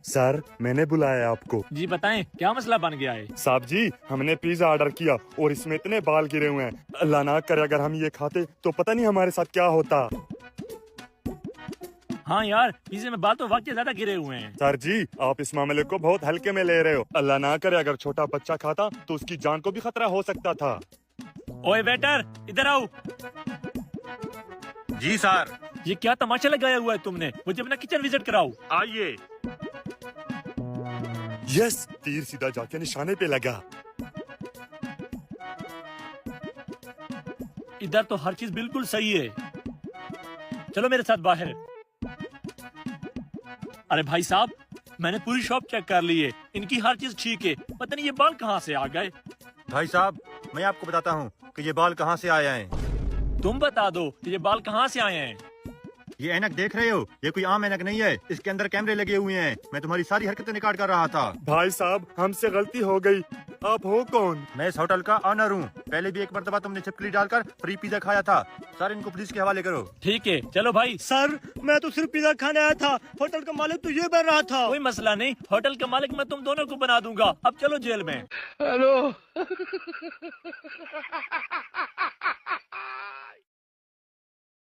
Sir मैंने बुलाया आपको। जी बताएं, क्या मसला बन गया है? साहब जी हमने पिज्जा ऑर्डर किया और इसमें इतने बाल गिरे हुए हैं, अल्लाह ना करे अगर हम ये खाते तो पता नहीं हमारे साथ क्या होता। हाँ यार, पिज्जे में बाल तो वाकई ज्यादा गिरे हुए हैं। सर जी आप इस मामले को बहुत हल्के में ले रहे हो, अल्लाह ना करे अगर छोटा बच्चा खाता तो उसकी जान को भी खतरा हो सकता था। ओए वेटर, इधर आओ। जी सर। ये क्या तमाशा लगाया हुआ है तुमने? मुझे अपना किचन विजिट कराओ। आइए। यस, तीर सीधा जाके निशाने पे लगा। इधर तो हर चीज बिल्कुल सही है। चलो मेरे साथ बाहर। अरे भाई साहब, मैंने पूरी शॉप चेक कर ली है, इनकी हर चीज ठीक है, पता नहीं ये बाल कहाँ से आ गए। भाई साहब मैं आपको बताता हूँ कि ये बाल कहाँ से आए हैं। तुम बता दो कि ये बाल कहाँ से आए हैं। ये ऐनक देख रहे हो, ये कोई आम ऐनक नहीं है, इसके अंदर कैमरे लगे हुए हैं। मैं तुम्हारी सारी हरकतें रिकॉर्ड कर रहा था। भाई साहब हमसे गलती हो गई, आप हो कौन? मैं इस होटल का ऑनर हूँ। पहले भी एक मरतबा तुमने छिपकली डालकर फ्री पिज्जा खाया था। सर इनको पुलिस के हवाले करो। ठीक है चलो भाई। सर मैं तो सिर्फ पिज्जा खाने आया था, होटल का मालिक तो ये बन रहा था। कोई मसला नहीं, होटल का मालिक मैं तुम दोनों को बना दूंगा। अब चलो जेल में। हेलो